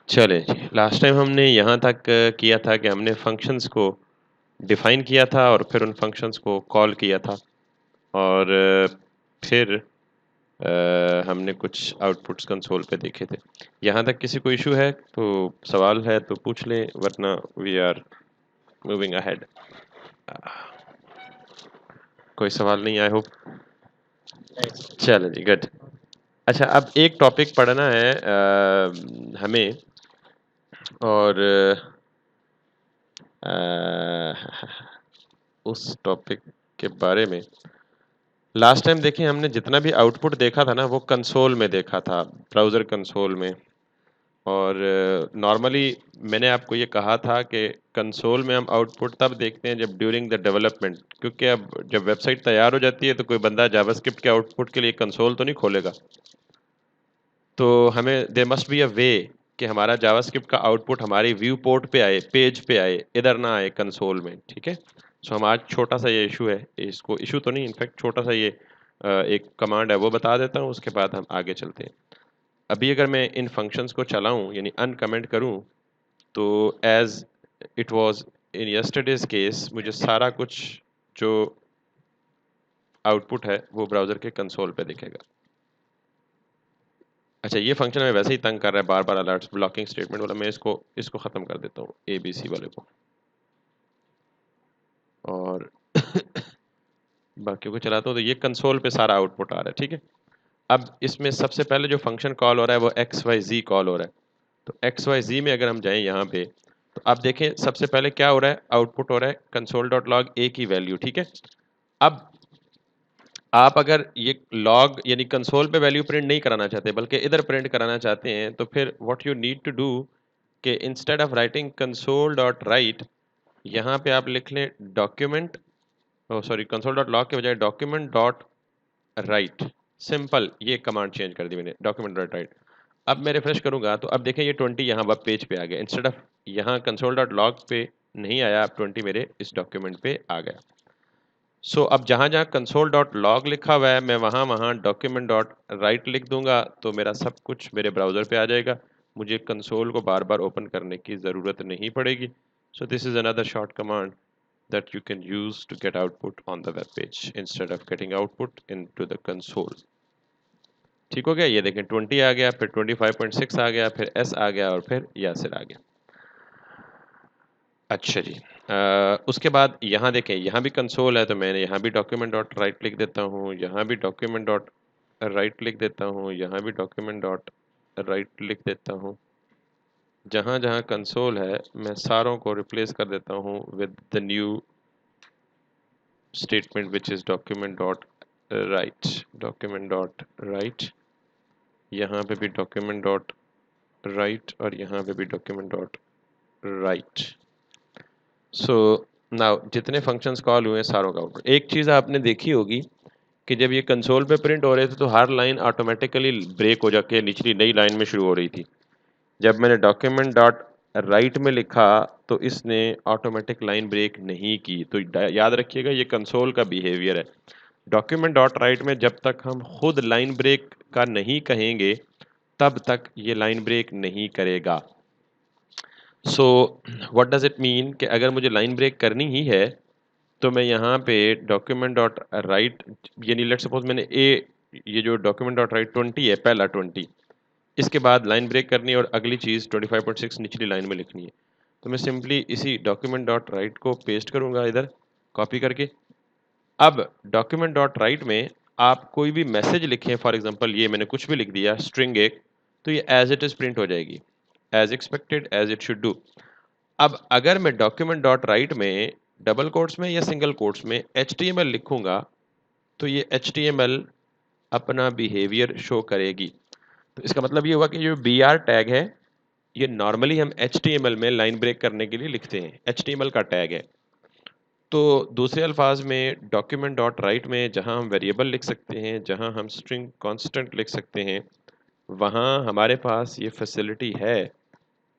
चले जी, last time हमने यहाँ तक किया था कि हमने फंक्शंस को डिफाइन किया था और फिर उन फंक्शंस को कॉल किया था और फिर हमने कुछ आउटपुट्स कंसोल पे देखे थे। यहाँ तक किसी को इशू है तो सवाल है तो पूछ लें, वरना वी आर मूविंग अहेड। कोई सवाल नहीं, आई होप। चलो जी, गुड। अच्छा, अब एक टॉपिक पढ़ना है हमें, और उस टॉपिक के बारे में लास्ट टाइम देखें हमने जितना भी आउटपुट देखा था ना, वो कंसोल में देखा था, ब्राउज़र कंसोल में। और नॉर्मली मैंने आपको ये कहा था कि कंसोल में हम आउटपुट तब देखते हैं जब ड्यूरिंग द डेवलपमेंट, क्योंकि अब जब वेबसाइट तैयार हो जाती है तो कोई बंदा जावास्क्रिप्ट के आउटपुट के लिए कंसोल तो नहीं खोलेगा। तो हमें देयर मस्ट बी अ वे कि हमारा जावास्क्रिप्ट का आउटपुट हमारी व्यू पोर्ट पे आए, पेज पे आए, इधर ना आए कंसोल में, ठीक है। सो हम आज छोटा सा ये इशू है, इसको इशू तो नहीं, इनफैक्ट छोटा सा ये एक कमांड है वो बता देता हूँ, उसके बाद हम आगे चलते हैं। अभी अगर मैं इन फंक्शंस को चलाऊं यानी अनकमेंट करूं, तो as it was in yesterday's case मुझे सारा कुछ जो आउटपुट है वो ब्राउज़र के कंसोल पे दिखेगा। अच्छा, ये फंक्शन हमें वैसे ही तंग कर रहा है बार बार, अलर्ट्स ब्लॉकिंग स्टेटमेंट वाला। मैं इसको इसको ख़त्म कर देता हूँ, ABC वाले को, और बाकियों को चलाता हूँ। तो ये कंसोल पे सारा आउटपुट आ रहा है, ठीक है। अब इसमें सबसे पहले जो फंक्शन कॉल हो रहा है वो XYZ कॉल हो रहा है। तो XYZ में अगर हम जाएं यहाँ पे, तो आप देखें सबसे पहले क्या हो रहा है, आउटपुट हो रहा है console.log A की वैल्यू, ठीक है। अब आप अगर ये लॉग यानी कंसोल पे वैल्यू प्रिंट नहीं कराना चाहते बल्कि इधर प्रिंट कराना चाहते हैं, तो फिर what you need to do कि instead of writing console dot write, यहाँ पे आप लिख लें document, sorry, console dot log के बजाय डॉक्यूमेंट डॉट राइट। सिंपल, ये कमांड चेंज कर दी मैंने, डॉक्यूमेंट डॉट राइट। अब मैं रिफ्रेश करूंगा तो अब देखें ये 20 यहाँ वेब पेज पे आ गया, इंस्टेड ऑफ यहाँ कंसोल डॉट लॉग पे नहीं आया, अब 20 मेरे इस डॉक्यूमेंट पे आ गया। सो अब जहाँ जहाँ कंसोल डॉट लॉग लिखा हुआ है मैं वहाँ वहाँ डॉक्यूमेंट डॉट राइट लिख दूंगा, तो मेरा सब कुछ मेरे ब्राउज़र पे आ जाएगा, मुझे कंसोल को बार बार ओपन करने की ज़रूरत नहीं पड़ेगी। So this is another short command that you can use to get output on the web page instead of getting output into the console। ठीक हो गया, ये देखें 20 आ गया, फिर 25.6 आ गया, फिर S आ गया, और फिर यासिर आ गया। अच्छा जी, उसके बाद यहाँ देखें, यहाँ भी कंसोल है, तो मैंने यहाँ भी डॉक्यूमेंट डॉट राइट लिख देता हूँ, यहाँ भी डॉक्यूमेंट डॉट राइट लिख देता हूँ, यहाँ भी डॉक्यूमेंट डॉट राइट लिख देता हूँ। जहाँ जहाँ कंसोल है मैं सारों को रिप्लेस कर देता हूँ with the new statement which is document dot right, document dot write, यहाँ पे भी डॉक्यूमेंट डॉट राइट, और यहाँ पे भी document dot right. So now जितने फंक्शंस कॉल हुए सारों का आउटपुट। एक चीज़ आपने देखी होगी कि जब ये कंसोल पे प्रिंट हो रहे थे तो हर लाइन ऑटोमेटिकली ब्रेक हो जाके निचली नई लाइन में शुरू हो रही थी। जब मैंने डॉक्यूमेंट डॉट राइट में लिखा तो इसने ऑटोमेटिक लाइन ब्रेक नहीं की। तो याद रखिएगा ये कंसोल का बिहेवियर है। डॉक्यूमेंट डॉट राइट में जब तक हम खुद लाइन ब्रेक का नहीं कहेंगे तब तक ये लाइन ब्रेक नहीं करेगा। So what does it mean कि अगर मुझे लाइन ब्रेक करनी ही है तो मैं यहाँ पे डॉक्यूमेंट डॉट राइट, यानी लेट्स सपोज मैंने ये जो डॉक्यूमेंट डॉट राइट 20 है, पहला 20, इसके बाद लाइन ब्रेक करनी है और अगली चीज़ 25.6 निचली लाइन में लिखनी है। तो मैं सिंपली इसी डॉक्यूमेंट डॉट राइट को पेस्ट करूँगा इधर कॉपी करके। अब डॉक्यूमेंट डॉट राइट में आप कोई भी मैसेज लिखें, फॉर एग्जांपल ये मैंने कुछ भी लिख दिया स्ट्रिंग एक, तो ये एज इट इज़ प्रिंट हो जाएगी, as expected, as it should do. अब अगर मैं डॉक्यूमेंट डॉट राइट में डबल कोट्स में या सिंगल कोट्स में HTML लिखूंगा तो ये HTML अपना बिहेवियर शो करेगी। तो इसका मतलब ये हुआ कि जो BR टैग है ये नॉर्मली हम HTML में लाइन ब्रेक करने के लिए लिखते हैं, HTML का टैग है। तो दूसरे अल्फाज में डॉक्यूमेंट डॉट राइट में जहाँ हम वेरिएबल लिख सकते हैं, जहाँ हम स्ट्रिंग कांस्टेंट लिख सकते हैं, वहाँ हमारे पास ये फैसिलिटी है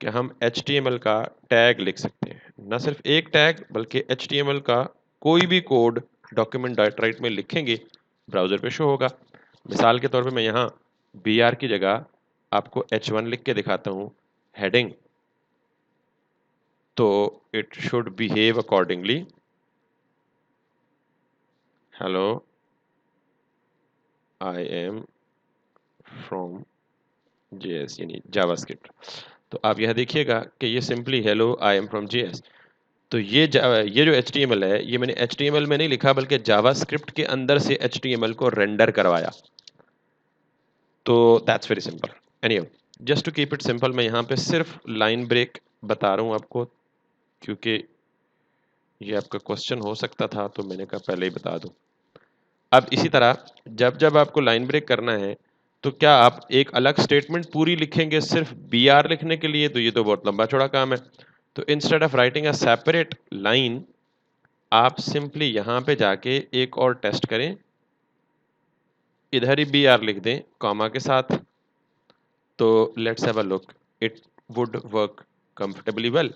कि हम HTML का टैग लिख सकते हैं। ना सिर्फ एक टैग बल्कि HTML का कोई भी कोड डॉक्यूमेंट डॉट राइट में लिखेंगे ब्राउज़र पे शो होगा। मिसाल के तौर पे मैं यहाँ BR की जगह आपको H1 लिख के दिखाता हूँ। हेडिंग, तो it should behave accordingly. Hello I am from JS यानी जावास्क्रिप्ट। तो आप यह देखिएगा कि ये simply hello I am from JS. तो ये जो HTML है, ये मैंने HTML में नहीं लिखा बल्कि जावास्क्रिप्ट के अंदर से HTML को रेंडर करवाया। तो that's very simple. Anyway, just to keep it simple, मैं यहाँ पे सिर्फ लाइन ब्रेक बता रहा हूँ आपको, क्योंकि ये आपका क्वेश्चन हो सकता था, तो मैंने कहा पहले ही बता दूं। अब इसी तरह जब जब आपको लाइन ब्रेक करना है, तो क्या आप एक अलग स्टेटमेंट पूरी लिखेंगे सिर्फ BR लिखने के लिए? तो ये तो बहुत लंबा चौड़ा काम है। तो instead of writing a separate line, आप सिंपली यहाँ पे जाके एक और टेस्ट करें, इधर ही BR लिख दें कॉमा के साथ। तो let's have a look, it would work comfortably well.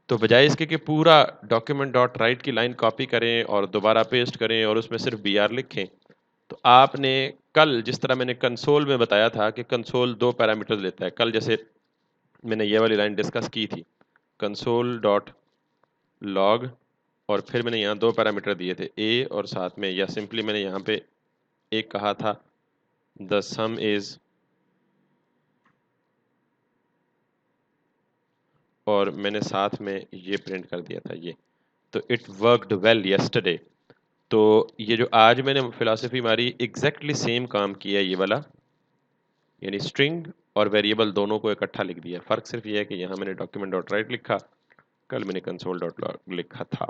तो बजाय इसके कि पूरा डॉक्यूमेंट डॉट राइट की लाइन कॉपी करें और दोबारा पेस्ट करें और उसमें सिर्फ BR लिखें, तो आपने कल जिस तरह मैंने कंसोल में बताया था कि कंसोल 2 पैरामीटर लेता है, कल जैसे मैंने ये वाली लाइन डिस्कस की थी, कंसोल डॉट लॉग, और फिर मैंने यहाँ 2 पैरामीटर दिए थे, ए और साथ में, या सिंपली मैंने यहाँ पे एक कहा था द सम इज, और मैंने साथ में ये प्रिंट कर दिया था ये। तो इट वर्कड वेल यस्टरडे। तो ये जो आज मैंने फिलॉसफी मारी, एग्जैक्टली सेम काम किया ये वाला, यानी स्ट्रिंग और वेरिएबल दोनों को इकट्ठा लिख दिया। फर्क सिर्फ ये है कि यहाँ मैंने डॉक्यूमेंट डॉट राइट लिखा, कल मैंने कंसोल डॉट लॉग लिखा था।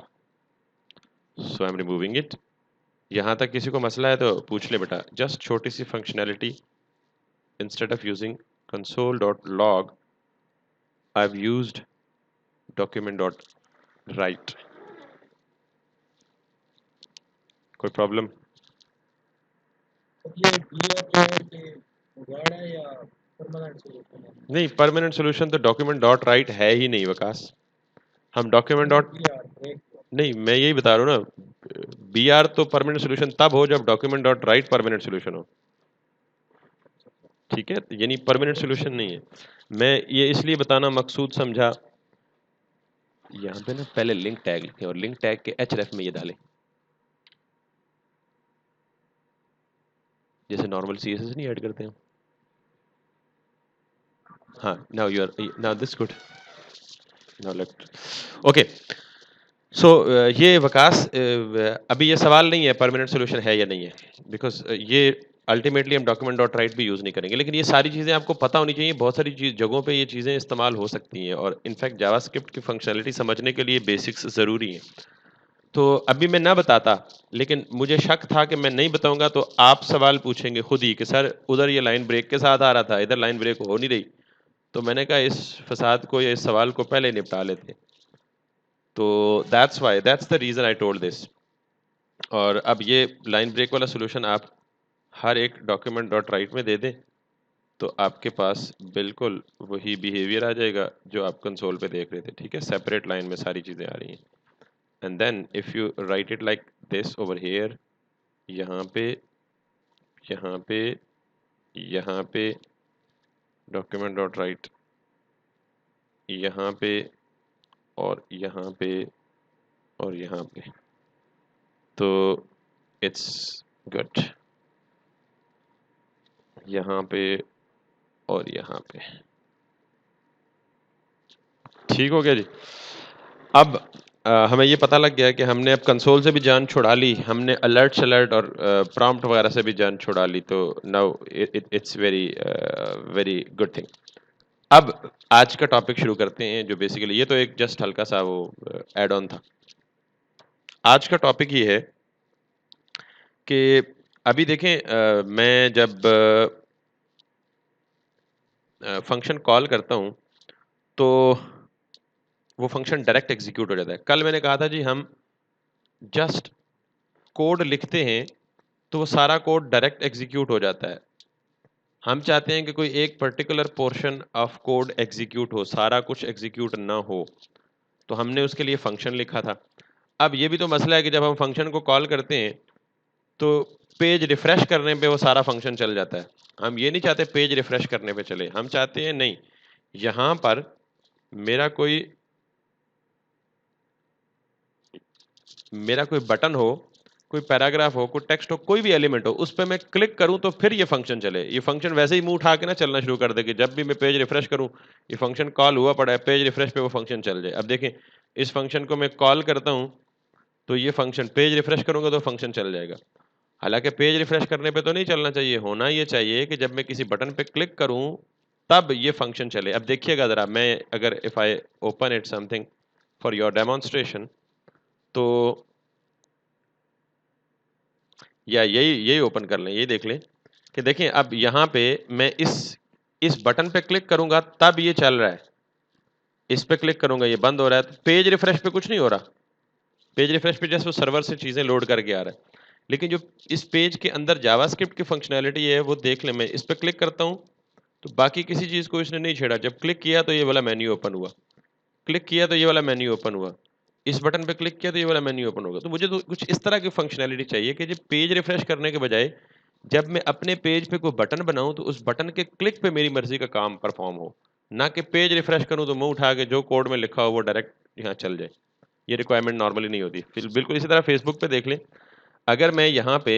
सो आई एम रिमूविंग इट। यहाँ तक किसी को मसला है तो पूछ ले बेटा। जस्ट छोटी सी functionality, instead of using console dot log I have used document dot write. कोई प्रॉब्लम? नहीं, परमानेंट सोल्यूशन तो डॉक्यूमेंट डॉट राइट है ही नहीं विकास। हम डॉक्यूमेंट डॉट, नहीं मैं यही बता रहा हूँ ना, BR तो परमानेंट सोल्यूशन तब हो जब document dot right permanent solution हो। ठीक है, यानी परमानेंट सोल्यूशन नहीं है। मैं ये इसलिए बताना मकसूद समझा, यहाँ पे ना पहले लिंक टैग लिखें और लिंक टैग के href में ये डालें, जैसे नॉर्मल CSS नहीं ऐड करते हैं। हाँ, now you are, now this good, now let, okay. So ये वकास, अभी ये सवाल नहीं है परमानेंट सोल्यूशन है या नहीं है, बिकॉज ये अल्टीमेटली हम डॉक्यूमेंट डॉट राइट भी यूज़ नहीं करेंगे, लेकिन ये सारी चीज़ें आपको पता होनी चाहिए। बहुत सारी जगहों पे ये चीज़ें इस्तेमाल हो सकती हैं, और इनफैक्ट जावास्क्रिप्ट की फंक्शनलिटी समझने के लिए बेसिक्स ज़रूरी हैं। तो अभी मैं ना बताता, लेकिन मुझे शक था कि मैं नहीं बताऊंगा तो आप सवाल पूछेंगे खुद ही कि सर उधर ये लाइन ब्रेक के साथ आ रहा था, इधर लाइन ब्रेक हो नहीं रही। तो मैंने कहा इस फसाद को या इस सवाल को पहले निपटा लेते। तो that's the reason I told this. और अब ये लाइन ब्रेक वाला सोल्यूशन आप हर एक डॉक्यूमेंट डॉट राइट में दे दें, तो आपके पास बिल्कुल वही बिहेवियर आ जाएगा जो आप कंसोल पे देख रहे थे। ठीक है, सेपरेट लाइन में सारी चीज़ें आ रही हैं। And then if you write it like this over here, यहाँ पे, यहाँ पे, यहाँ पे डॉक्यूमेंट डॉट राइट, यहाँ पे, और यहाँ पे, और यहाँ पे, तो इट्स गुड। यहाँ पे और यहाँ पे, ठीक हो गया जी। अब हमें ये पता लग गया कि हमने अब कंसोल से भी जान छुड़ा ली, हमने अलर्ट और प्रॉम्प्ट वगैरह से भी जान छुड़ा ली। तो now it's very very good thing. अब आज का टॉपिक शुरू करते हैं, जो बेसिकली ये तो एक जस्ट हल्का सा वो एड ऑन था। आज का टॉपिक ये है कि अभी देखें, मैं जब फंक्शन कॉल करता हूँ तो वो फंक्शन डायरेक्ट एग्जीक्यूट हो जाता है। कल मैंने कहा था जी हम जस्ट कोड लिखते हैं तो वो सारा कोड डायरेक्ट एग्जीक्यूट हो जाता है। हम चाहते हैं कि कोई एक particular portion of code execute हो, सारा कुछ एग्जीक्यूट ना हो, तो हमने उसके लिए फंक्शन लिखा था। अब ये भी तो मसला है कि जब हम फंक्शन को कॉल करते हैं तो पेज रिफ्रेश करने पे वो सारा फंक्शन चल जाता है। हम ये नहीं चाहते पेज रिफ्रेश करने पे चले, हम चाहते हैं नहीं यहां पर मेरा कोई बटन हो, कोई पैराग्राफ हो, कोई टेक्स्ट हो, कोई भी एलिमेंट हो, उस पर मैं क्लिक करूं तो फिर ये फंक्शन चले। ये फंक्शन वैसे ही मुंह उठा के ना चलना शुरू कर दे कि जब भी मैं पेज रिफ्रेश करूं, ये फंक्शन कॉल हुआ पड़ा है, पेज रिफ्रेश पे वो फंक्शन चल जाए। अब देखें, इस फंक्शन को मैं कॉल करता हूं तो ये फंक्शन, पेज रिफ्रेश करूंगा तो फंक्शन चल जाएगा। हालांकि पेज रिफ्रेश करने पे तो नहीं चलना चाहिए, होना ये चाहिए कि जब मैं किसी बटन पे क्लिक करूं तब ये फंक्शन चले। अब देखिएगा जरा, मैं अगर if I open it something for your demonstration, तो या यही यही ओपन कर लें, यही देख लें कि देखें अब यहाँ पे मैं इस बटन पे क्लिक करूंगा तब ये चल रहा है, इस पे क्लिक करूंगा ये बंद हो रहा है। तो पेज रिफ्रेश पे कुछ नहीं हो रहा, पेज रिफ्रेश पे जैसे वो सर्वर से चीजें लोड करके आ रहा है। लेकिन जो इस पेज के अंदर जावास्क्रिप्ट की फंक्शनैलिटी है वो देख लें, मैं इस पे क्लिक करता हूँ तो बाकी किसी चीज को इसने नहीं छेड़ा। जब क्लिक किया तो ये वाला मेन्यू ओपन हुआ, क्लिक किया तो ये वाला मेन्यू ओपन हुआ, इस बटन पे क्लिक किया तो ये वाला मेन्यू ओपन होगा। तो मुझे तो कुछ इस तरह की फंक्शनैलिटी चाहिए कि जब पेज रिफ्रेश करने के बजाय जब मैं अपने पेज पे कोई बटन बनाऊं तो उस बटन के क्लिक पे मेरी मर्जी का काम परफॉर्म हो, ना कि पेज रिफ्रेश करूं तो मुंह उठा के जो कोड में लिखा हो वो डायरेक्ट यहाँ चल जाए। ये रिक्वायरमेंट नॉर्मली नहीं होती। फिर बिल्कुल इसी तरह फेसबुक पे देख लें, अगर मैं यहाँ पे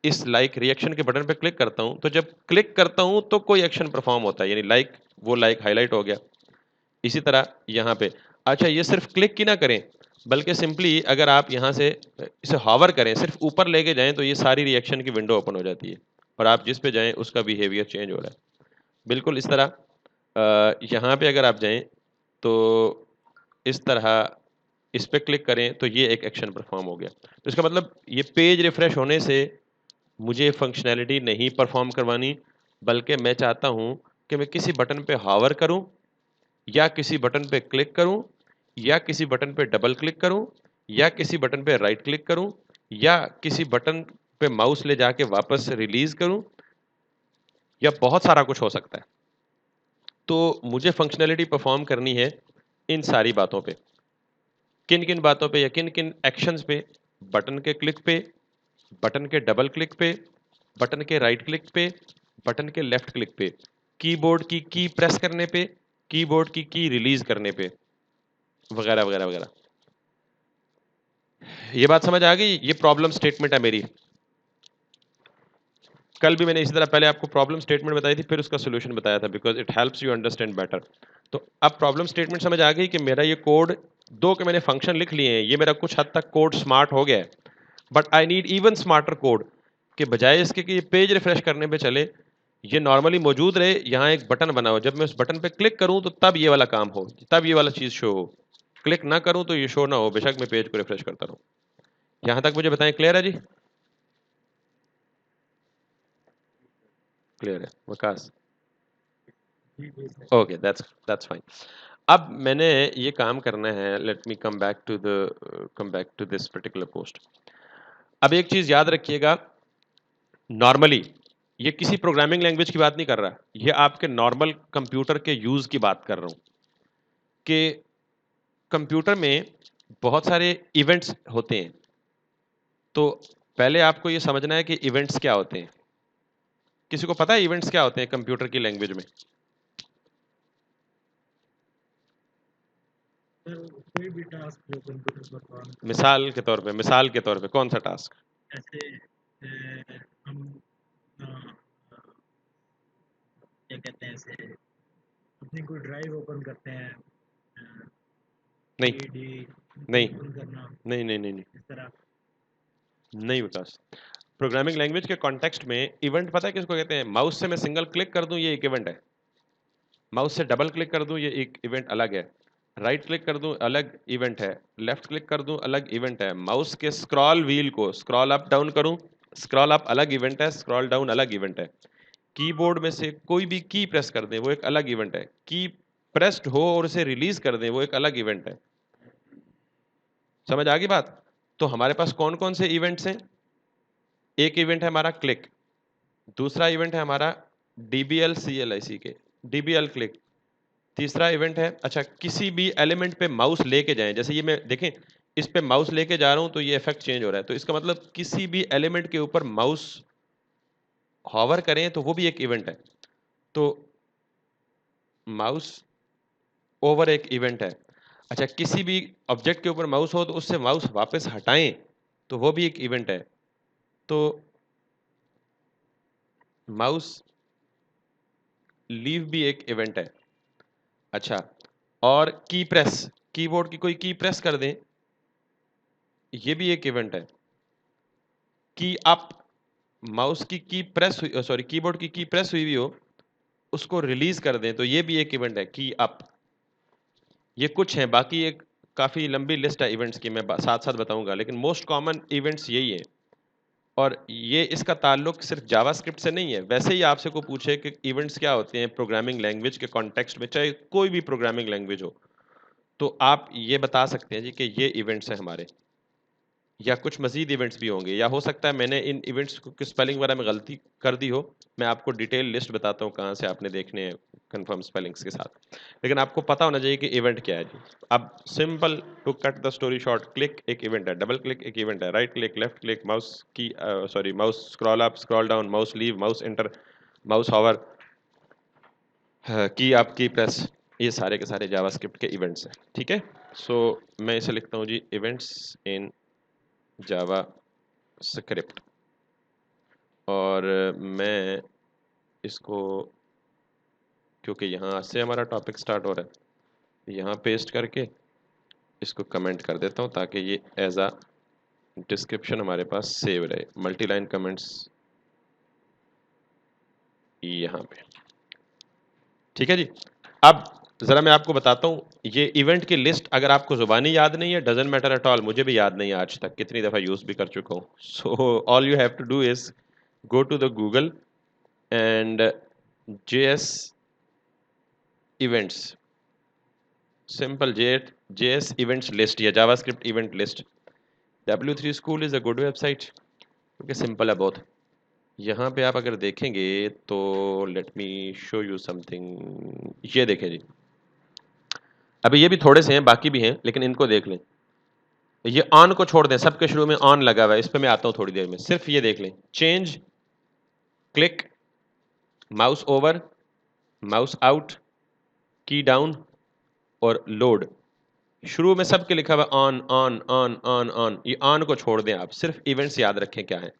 इस लाइक रिएक्शन के बटन पे क्लिक करता हूँ तो जब क्लिक करता हूँ तो कोई एक्शन परफॉर्म होता है, यानी लाइक, वो लाइक हाईलाइट हो गया। इसी तरह यहाँ पे, अच्छा ये सिर्फ क्लिक की ना करें, बल्कि सिंपली अगर आप यहाँ से इसे हॉवर करें, सिर्फ ऊपर लेके जाएं तो ये सारी रिएक्शन की विंडो ओपन हो जाती है और आप जिस पे जाएं उसका बिहेवियर चेंज हो रहा है। बिल्कुल इस तरह यहाँ पे अगर आप जाएं तो इस तरह इस पे क्लिक करें तो ये एक एक्शन परफॉर्म हो गया। तो इसका मतलब ये पेज रिफ्रेश होने से मुझे फंक्शनैलिटी नहीं परफॉर्म करवानी, बल्कि मैं चाहता हूं कि मैं किसी बटन पे हावर करूं या किसी बटन पे क्लिक करूं या किसी बटन पे डबल क्लिक करूं या किसी बटन पे राइट क्लिक करूं या किसी बटन पे माउस ले जाके वापस रिलीज करूं, या बहुत सारा कुछ हो सकता है। तो मुझे फंक्शनैलिटी परफॉर्म करनी है इन सारी बातों पे। किन किन बातों पे या किन किन एक्शंस पे? बटन के क्लिक पे, बटन के डबल क्लिक पे, बटन के राइट क्लिक पे, बटन के लेफ्ट क्लिक पे, कीबोर्ड की प्रेस करने पे, कीबोर्ड की रिलीज करने पे, वगैरह वगैरह वगैरह। ये बात समझ आ गई? ये प्रॉब्लम स्टेटमेंट है मेरी। कल भी मैंने इसी तरह पहले आपको प्रॉब्लम स्टेटमेंट बताई थी, फिर उसका सोल्यूशन बताया था, because it helps you understand better. तो अब प्रॉब्लम स्टेटमेंट समझ आ गई कि मेरा ये कोड, दो के मैंने फंक्शन लिख लिए हैं, ये मेरा कुछ हद तक कोड स्मार्ट हो गया है, but I need even smarter code, के बजाय इसके कि ये पेज रिफ्रेश करने पे चले, ये नॉर्मली मौजूद रहे। यहाँ एक बटन बना हो, जब मैं उस बटन पे क्लिक करूं तो तब ये वाला काम हो, तब ये वाला चीज शो हो, क्लिक ना करूं तो ये शो ना हो, बेशक मैं पेज को रिफ्रेश करता रहूं। यहां तक मुझे बताएं, क्लियर है जी? क्लियर है विकास? Okay, that's fine. अब मैंने ये काम करना है, let me come back to this particular post. अब एक चीज याद रखिएगा, नॉर्मली ये किसी प्रोग्रामिंग लैंग्वेज की बात नहीं कर रहा, ये आपके नॉर्मल कंप्यूटर के यूज की बात कर रहा हूं कि कंप्यूटर में बहुत सारे इवेंट्स होते हैं। तो पहले आपको ये समझना है कि इवेंट्स क्या होते हैं। किसी को पता है इवेंट्स क्या होते हैं कंप्यूटर की लैंग्वेज में? कोई भी टास्क जो कंप्यूटर परफॉर्म करे, मिसाल के तौर पे कौन सा टास्क? जैसे हम क्या कहते हैं इसे, अपनी कोई ड्राइव ओपन करते हैं, नहीं डी नहीं ओपन करना, नहीं नहीं नहीं नहीं इस तरह। नहीं विकास, प्रोग्रामिंग लैंग्वेज के कॉन्टेक्स्ट में इवेंट पता है किसको कहते हैं? माउस से मैं सिंगल क्लिक कर दूं ये एक इवेंट है, माउस से डबल क्लिक कर दूं ये एक इवेंट अलग है, राइट क्लिक कर दूं अलग इवेंट है, लेफ्ट क्लिक कर दूं अलग इवेंट है, माउस के स्क्रॉल व्हील को स्क्रॉल अप डाउन करूं, स्क्रॉल अप अलग इवेंट है, स्क्रॉल डाउन अलग इवेंट है, कीबोर्ड में से कोई भी की प्रेस कर दें वो एक अलग इवेंट है, की प्रेस्ड हो और उसे रिलीज कर दें वो एक अलग इवेंट है। समझ आ गई बात? तो हमारे पास कौन कौन से इवेंट्स हैं? एक इवेंट है हमारा क्लिक, दूसरा इवेंट है हमारा DBL के DBL क्लिक, तीसरा इवेंट है, अच्छा किसी भी एलिमेंट पे माउस लेके जाएं, जैसे ये मैं देखें इस पे माउस लेके जा रहा हूं तो ये इफेक्ट चेंज हो रहा है, तो इसका मतलब किसी भी एलिमेंट के ऊपर माउस हॉवर करें तो वो भी एक इवेंट है। तो माउस ओवर एक इवेंट है। अच्छा, किसी भी ऑब्जेक्ट के ऊपर माउस हो तो उससे माउस वापस हटाएं तो वो भी एक इवेंट है। तो माउस लीव भी एक इवेंट है। अच्छा, और की प्रेस, कीबोर्ड की कोई की प्रेस कर दें, ये भी एक इवेंट है। की अप, माउस की प्रेस हुई, सॉरी कीबोर्ड की प्रेस हुई भी हो, उसको रिलीज कर दें तो ये भी एक इवेंट है, की अप। ये कुछ हैं, बाकी एक काफी लंबी लिस्ट है इवेंट्स की, मैं साथ साथ बताऊंगा, लेकिन मोस्ट कॉमन इवेंट्स यही है। और ये इसका ताल्लुक सिर्फ जावास्क्रिप्ट से नहीं है। वैसे ही आपसे को पूछे कि इवेंट्स क्या होते हैं प्रोग्रामिंग लैंग्वेज के कॉन्टेक्स्ट में, चाहे कोई भी प्रोग्रामिंग लैंग्वेज हो, तो आप ये बता सकते हैं जी कि ये इवेंट्स हैं हमारे, या कुछ मजीद इवेंट्स भी होंगे, या हो सकता है मैंने इन इवेंट्स को स्पेलिंग वगैरह में गलती कर दी हो। मैं आपको डिटेल लिस्ट बताता हूँ कहाँ से आपने देखने हैं कंफर्म स्पेलिंग्स के साथ, लेकिन आपको पता होना चाहिए कि इवेंट क्या है जी। अब simple to cut the story short, click एक इवेंट है, डबल क्लिक एक इवेंट है, right click, left click, mouse की sorry mouse scroll up scroll down, mouse leave, mouse enter, mouse hover, की आपकी प्रेस, ये सारे के सारे जावास्क्रिप्ट के इवेंट्स हैं। ठीक है, सो मैं इसे लिखता हूँ जी, इवेंट्स इन जावा स्क्रिप्ट। और मैं इसको, क्योंकि यहाँ से हमारा टॉपिक स्टार्ट हो रहा है, यहाँ पेस्ट करके इसको कमेंट कर देता हूँ ताकि ये एज अ डिस्क्रिप्शन हमारे पास सेव रहे। मल्टी लाइन कमेंट्स यहाँ पे। ठीक है जी। अब ज़रा मैं आपको बताता हूँ, ये इवेंट की लिस्ट अगर आपको ज़ुबानी याद नहीं है, डजंट मैटर एट ऑल, मुझे भी याद नहीं है आज तक, कितनी दफ़ा यूज़ भी कर चुका हूँ। So all you have to do is go to the Google and JS events, simple JS events list या JavaScript event list. W3 school is a good website क्योंकि सिंपल है बहुत। यहाँ पे आप अगर देखेंगे तो let me show you something, ये देखें जी, अभी ये भी थोड़े से हैं, बाकी भी हैं, लेकिन इनको देख लें। ये ऑन को छोड़ दें, सबके शुरू में ऑन लगा हुआ है, इस पे मैं आता हूँ थोड़ी देर में। सिर्फ ये देख लें, change, click, mouse over, mouse out, की डाउन और लोड, शुरू में सबके लिखा हुआ on on on on on. ये ऑन को छोड़ दें आप, सिर्फ इवेंट्स याद रखें क्या है।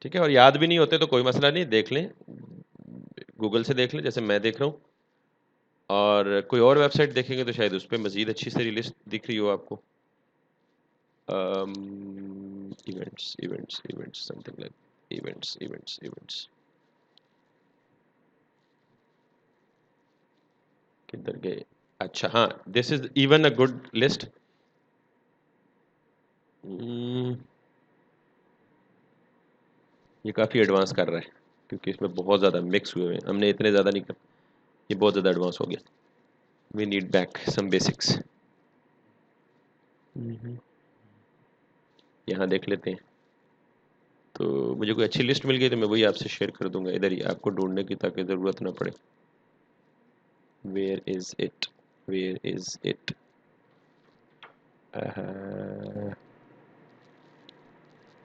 ठीक है, और याद भी नहीं होते तो कोई मसला नहीं, देख लें, गूगल से देख लें जैसे मैं देख रहा हूँ, और कोई और वेबसाइट देखेंगे तो शायद उस पर मजीद अच्छी सारी लिस्ट दिख रही हो आपको। Events events events something like events events events, किधर गए? अच्छा हाँ, this is even a good list. ये काफ़ी एडवांस कर रहा है क्योंकि इसमें बहुत ज़्यादा मिक्स हुए हैं, हमने इतने ज़्यादा नहीं कर, ये बहुत ज़्यादा एडवांस हो गया। We need back some basics. यहाँ देख लेते हैं, तो मुझे कोई अच्छी लिस्ट मिल गई तो मैं वही आपसे शेयर कर दूंगा इधर ही, आपको ढूंढने की ताकि ज़रूरत ना पड़े। Where is it, where is it,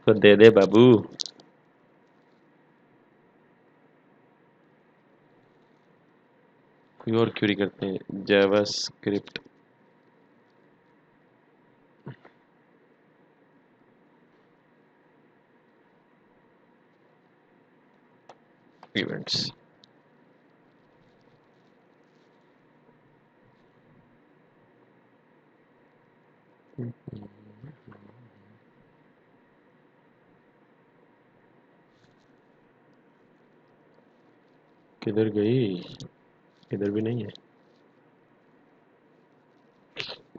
तो दे दे बाबू। कोई और क्यूरी करते हैं, जावास्क्रिप्ट इवेंट्स। किधर गई? इधर भी नहीं है।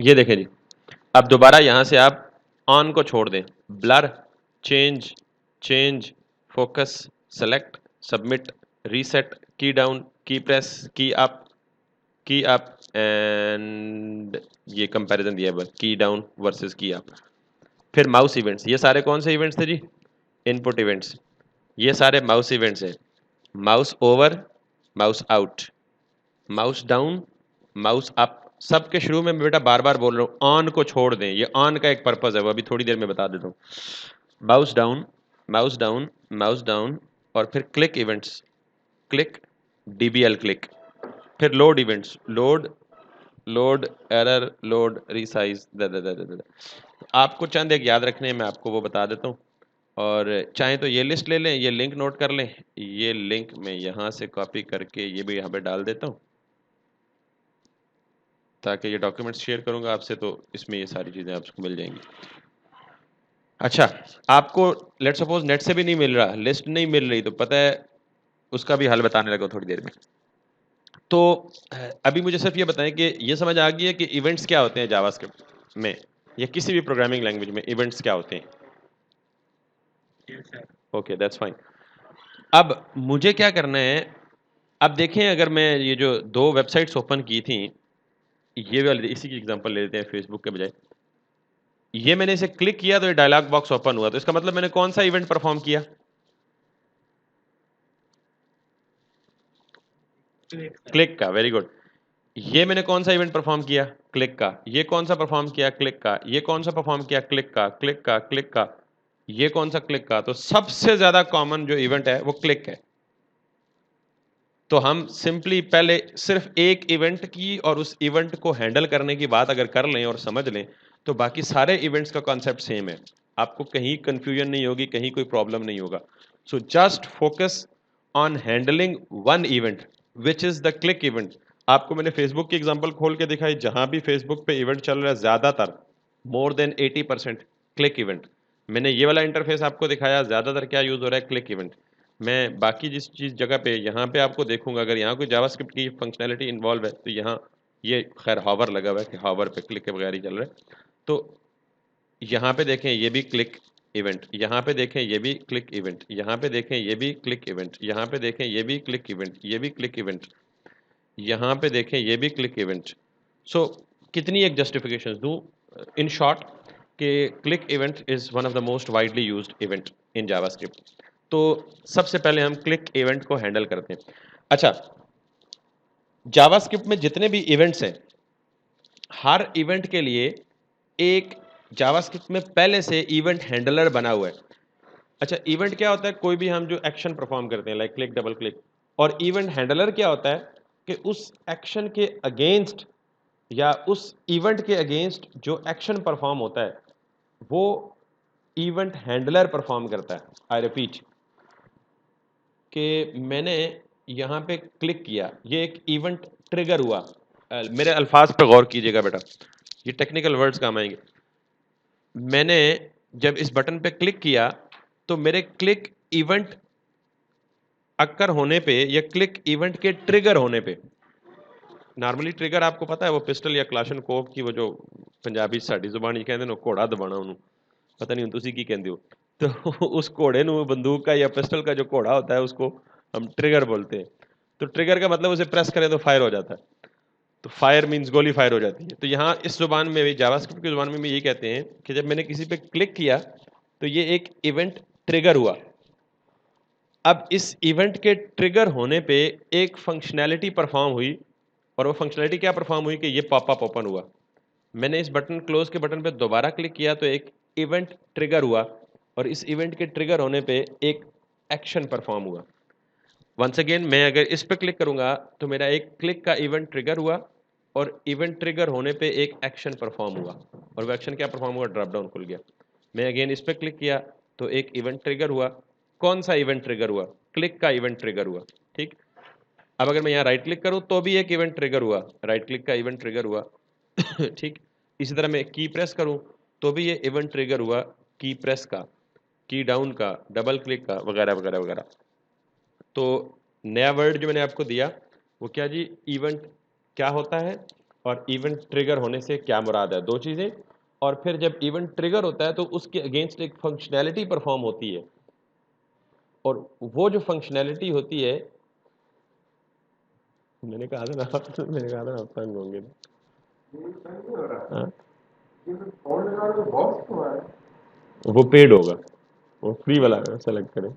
ये देखें जी, अब दोबारा यहाँ से आप ऑन को छोड़ दें, blur, change, change, focus, select, submit, reset, की डाउन, की अप एंड ये कंपैरिजन दिया है, की डाउन वर्सेस की अप। फिर माउस इवेंट्स, ये सारे कौन से इवेंट्स थे जी? Input events. ये सारे माउस इवेंट्स हैं, mouse over, mouse out, mouse down, mouse up. सबके शुरू में मैं बेटा बार बार बोल रहा हूँ, ऑन को छोड़ दें, ये ऑन का एक पर्पज है, वो अभी थोड़ी देर में बता देता हूँ। Mouse down, mouse down, mouse down, और फिर click events, click, DBL click, फिर load events, load, load error load resize आपको चंद एक याद रखने हैं, मैं आपको वो बता देता हूँ। और चाहे तो ये लिस्ट ले लें, ये लिंक नोट कर लें, ये लिंक मैं यहाँ से कॉपी करके ये भी यहाँ पे डाल देता हूँ, ताकि ये डॉक्यूमेंट्स शेयर करूँगा आपसे तो इसमें ये सारी चीज़ें आपको मिल जाएंगी। अच्छा, आपको लेट सपोज नेट से भी नहीं मिल रहा, लिस्ट नहीं मिल रही, तो पता है उसका भी हल बताने लगा थोड़ी देर में। तो अभी मुझे सिर्फ ये बताएं कि ये समझ आ गई है कि इवेंट्स क्या होते हैं जावास्क्रिप्ट में या किसी भी प्रोग्रामिंग लैंग्वेज में इवेंट्स क्या होते हैं? Yes, sir. Okay, that's fine. अब मुझे क्या करना है, अब देखें अगर मैं ये जो दो वेबसाइट्स ओपन की थी, ये वाली इसी की एग्जांपल ले लेते हैं फेसबुक के बजाय, ये मैंने इसे क्लिक किया तो ये डायलॉग बॉक्स ओपन हुआ, तो इसका मतलब मैंने कौन सा इवेंट परफॉर्म किया? Click, sir. क्लिक का, वेरी गुड। ये मैंने कौन सा इवेंट परफॉर्म किया? क्लिक का। ये कौन सा परफॉर्म किया? क्लिक का। ये कौन सा परफॉर्म किया? क्लिक का, क्लिक का, क्लिक का। ये कौन सा? क्लिक का। तो सबसे ज्यादा कॉमन जो इवेंट है वो क्लिक है। तो हम सिंपली पहले सिर्फ एक इवेंट की और उस इवेंट को हैंडल करने की बात अगर कर लें और समझ लें, तो बाकी सारे इवेंट्स का कॉन्सेप्ट सेम है। आपको कहीं कंफ्यूजन नहीं होगी, कहीं कोई प्रॉब्लम नहीं होगा। So just focus on handling one event which is the click event. आपको मैंने फेसबुक की एग्जांपल खोल के दिखाई, जहां भी फेसबुक पे इवेंट चल रहा है ज्यादातर मोर देन 80% क्लिक इवेंट। मैंने ये वाला इंटरफेस आपको दिखाया, ज्यादातर क्या यूज हो रहा है? Click event. मैं बाकी जिस चीज़ जगह पे यहाँ पे आपको देखूंगा, अगर यहाँ कोई जावास्क्रिप्ट की फंक्शनैलिटी इन्वॉल्व है तो यहाँ ये खैर हॉवर लगा हुआ है कि हॉवर पे क्लिक के बगैर ही चल रहा है। तो यहाँ पे देखें ये भी क्लिक इवेंट, यहाँ पे देखें ये भी क्लिक इवेंट, यहाँ पे देखें ये भी क्लिक इवेंट, यहाँ पे देखें ये भी क्लिक इवेंट, ये भी क्लिक इवेंट, यहाँ पे देखें ये भी क्लिक इवेंट। सो कितनी एक जस्टिफिकेशन दूँ इन शॉर्ट कि click event is one of the most widely used event in JavaScript. तो सबसे पहले हम क्लिक इवेंट को हैंडल करते हैं। अच्छा, जावास्क्रिप्ट में जितने भी इवेंट्स हैं, हर इवेंट के लिए एक जावास्क्रिप्ट में पहले से इवेंट हैंडलर बना हुआ है। अच्छा, इवेंट क्या होता है? कोई भी हम जो एक्शन परफॉर्म करते हैं, लाइक क्लिक, डबल क्लिक। और इवेंट हैंडलर क्या होता है कि उस एक्शन के अगेंस्ट या उस इवेंट के अगेंस्ट जो एक्शन परफॉर्म होता है वो इवेंट हैंडलर परफॉर्म करता है। आई रिपीट कि मैंने यहाँ पे क्लिक किया, ये एक इवेंट ट्रिगर हुआ। मेरे अल्फाज पे गौर कीजिएगा बेटा, ये टेक्निकल वर्ड्स काम आएंगे। मैंने जब इस बटन पे क्लिक किया तो मेरे क्लिक इवेंट अक्कर होने पे या क्लिक इवेंट के ट्रिगर होने पे, नॉर्मली ट्रिगर आपको पता है वो पिस्टल या क्लाशनकोव की वो जो पंजाबी साड़ी जुबान ही कहते हैं घोड़ा दबाना उन्होंने, पता नहीं तुसी की कहते हो। तो उस घोड़े नु बंदूक का या पिस्टल का जो घोड़ा होता है उसको हम ट्रिगर बोलते हैं। तो ट्रिगर का मतलब उसे प्रेस करें तो फायर हो जाता है। तो फायर मींस गोली फायर हो जाती है। तो यहाँ इस जुबान में भी, जावास्क्रिप्ट की जुबान में भी ये कहते हैं कि जब मैंने किसी पे क्लिक किया तो ये एक इवेंट ट्रिगर हुआ। अब इस इवेंट के ट्रिगर होने पे एक फंक्शनैलिटी परफॉर्म हुई, और वो फंक्शनैलिटी क्या परफॉर्म हुई कि ये पॉपअप ओपन हुआ। मैंने इस बटन क्लोज के बटन पे दोबारा क्लिक किया तो एक इवेंट ट्रिगर हुआ, और इस इवेंट के ट्रिगर होने पे एक एक्शन परफॉर्म हुआ। वंस अगेन मैं अगर इस पे क्लिक करूंगा तो मेरा एक क्लिक का इवेंट ट्रिगर हुआ, और इवेंट ट्रिगर होने पे एक एक्शन परफॉर्म हुआ, और वो एक्शन क्या परफॉर्म हुआ? ड्रॉप डाउन खुल गया। मैं अगेन इस पे क्लिक किया तो एक इवेंट ट्रिगर हुआ। कौन सा इवेंट ट्रिगर हुआ? क्लिक का इवेंट ट्रिगर हुआ। ठीक, अब अगर मैं यहाँ राइट क्लिक करूँ तो भी एक इवेंट ट्रिगर हुआ, राइट क्लिक का इवेंट ट्रिगर हुआ। ठीक, इसी तरह मैं की प्रेस करूँ तो भी ये इवेंट ट्रिगर हुआ, की प्रेस का, की डाउन का, डबल क्लिक का, वगैरह वगैरह वगैरह। तो नया वर्ड जो मैंने आपको दिया वो क्या जी? इवेंट क्या होता है और इवेंट ट्रिगर होने से क्या मुराद है, दो चीज़ें। और फिर जब इवेंट ट्रिगर होता है तो उसके अगेंस्ट एक फंक्शनैलिटी परफॉर्म होती है, और वो जो फंक्शनैलिटी होती है, मैंने कहा था ना मैंने कहा था ना आप तंग होंगे। हाँ? वो पेड होगा, वो फ्री वाला सेलेक्ट करें।